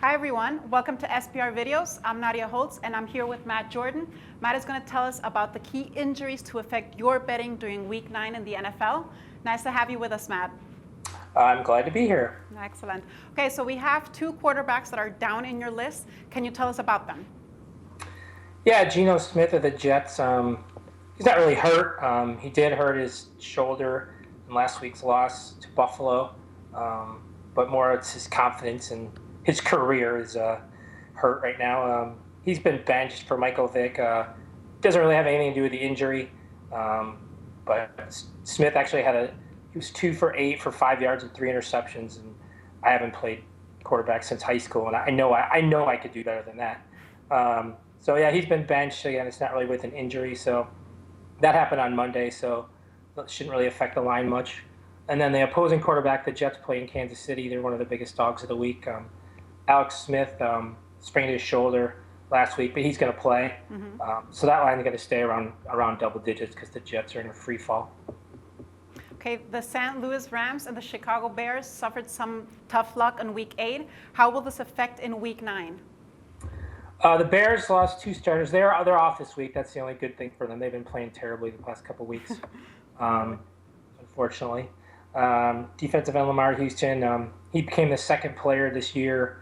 Hi everyone, welcome to SBR Videos. I'm Nadja Holtz and I'm here with Matt Jordan. Matt is going to tell us about the key injuries to affect your betting during Week 9 in the NFL. Nice to have you with us, Matt. I'm glad to be here. Excellent. Okay, so we have two quarterbacks that are down in your list. Can you tell us about them? Yeah, Geno Smith of the Jets. He's not really hurt. He did hurt his shoulder in last week's loss to Buffalo, but more it's his confidence and his career is hurt right now. He's been benched for Michael Vick. Doesn't really have anything to do with the injury, but Smith actually he was 2 for 8 for 5 yards and 3 interceptions, and I haven't played quarterback since high school, and I know I could do better than that. So yeah, he's been benched again. It's not really with an injury, so that happened on Monday, so it shouldn't really affect the line much. And then the opposing quarterback, the Jets play in Kansas City. They're one of the biggest dogs of the week. Alex Smith sprained his shoulder last week, but he's going to play. So that line's going to stay around double digits because the Jets are in a free fall. Okay, the St. Louis Rams and the Chicago Bears suffered some tough luck in Week 8. How will this affect in Week 9? The Bears lost 2 starters. They're off this week. That's the only good thing for them. They've been playing terribly the past couple weeks, unfortunately. Defensive end Lamar Houston, he became the second player this year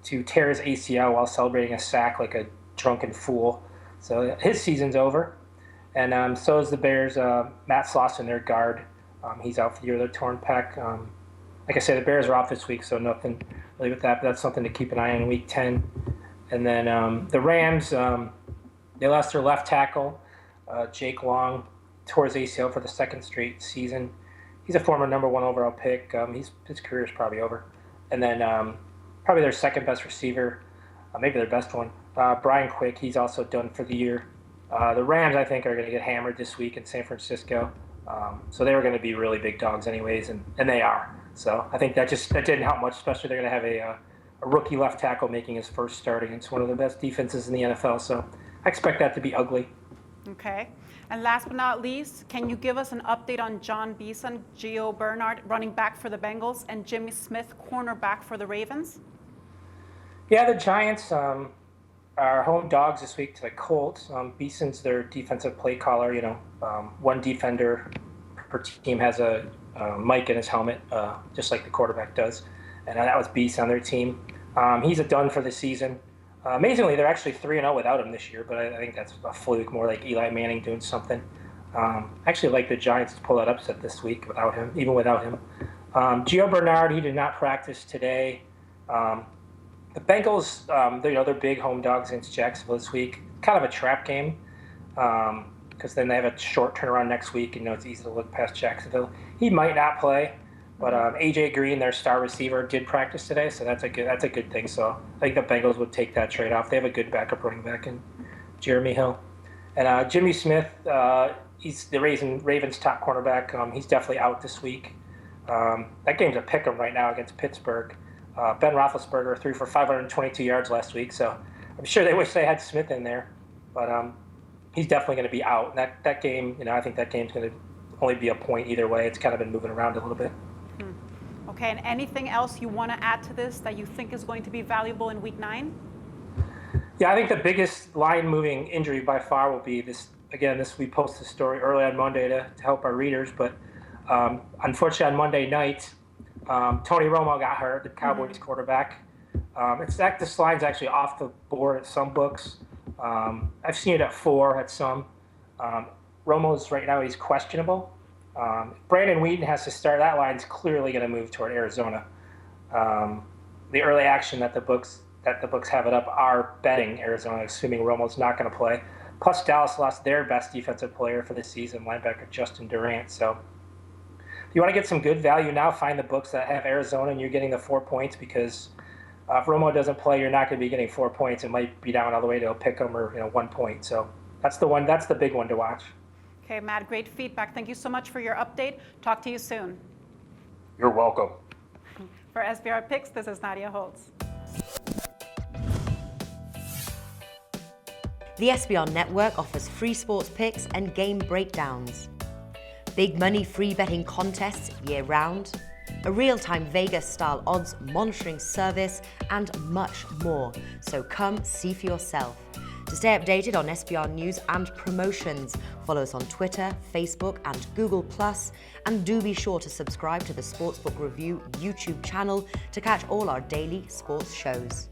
to tear his ACL while celebrating a sack like a drunken fool. So his season's over. And so is the Bears. Matt Slauson, their guard, he's out for the year with a torn pec. Like I said, the Bears are off this week, so nothing really with that. But that's something to keep an eye on in Week 10. And then the Rams, they lost their left tackle, Jake Long, tore his ACL for the second straight season. He's a former number 1 overall pick. His career is probably over. And then probably their second best receiver, maybe their best one, Brian Quick. He's also done for the year. The Rams, I think, are going to get hammered this week in San Francisco. So they were going to be really big dogs anyways, and they are. So I think that didn't help much, especially they're going to have a rookie left tackle making his first start against one of the best defenses in the NFL. So I expect that to be ugly. Okay. And last but not least, can you give us an update on John Beeson, Gio Bernard, running back for the Bengals, and Jimmy Smith, cornerback for the Ravens? Yeah, the Giants are home dogs this week to the Colts. Beeson's their defensive play caller. One defender per team has a mic in his helmet, just like the quarterback does. And that was Beeson on their team. He's a done for the season. Amazingly, they're actually 3-0 without him this year, but I think that's a fluke, more like Eli Manning doing something. I actually like the Giants to pull that upset this week even without him. Gio Bernard, he did not practice today. The Bengals, they're big home dogs against Jacksonville this week. Kind of a trap game because then they have a short turnaround next week, and it's easy to look past Jacksonville. He might not play. But A.J. Green, their star receiver, did practice today, so that's a good thing. So I think the Bengals would take that trade-off. They have a good backup running back in Jeremy Hill. And Jimmy Smith, he's the Ravens' top cornerback. He's definitely out this week. That game's a pick 'em right now against Pittsburgh. Ben Roethlisberger threw for 522 yards last week, so I'm sure they wish they had Smith in there. But he's definitely going to be out. And that game, I think that game's going to only be a point either way. It's kind of been moving around a little bit. Okay, and anything else you want to add to this that you think is going to be valuable in Week 9? Yeah, I think the biggest line-moving injury by far will be this. Again, we posted a story early on Monday to help our readers, but unfortunately on Monday night, Tony Romo got hurt, the Cowboys quarterback. This line's actually off the board at some books. I've seen it at 4 at some. Romo's right now, he's questionable. Brandon Whedon has to start. That line's clearly going to move toward Arizona. The early action that the books have it up are betting Arizona, assuming Romo's not going to play. Plus, Dallas lost their best defensive player for the season, linebacker Justin Durant. So, if you want to get some good value now, find the books that have Arizona, and you're getting the 4 points because if Romo doesn't play, you're not going to be getting 4 points. It might be down all the way to a pick 'em or 1 point. So that's the one. That's the big one to watch. Okay, Matt, great feedback. Thank you so much for your update. Talk to you soon. You're welcome. For SBR Picks, this is Nadja Holtz. The SBR Network offers free sports picks and game breakdowns. Big money free betting contests year-round. a real-time Vegas-style odds monitoring service, and much more. So come see for yourself. To stay updated on SBR news and promotions, follow us on Twitter, Facebook, and Google+, and do be sure to subscribe to the Sportsbook Review YouTube channel to catch all our daily sports shows.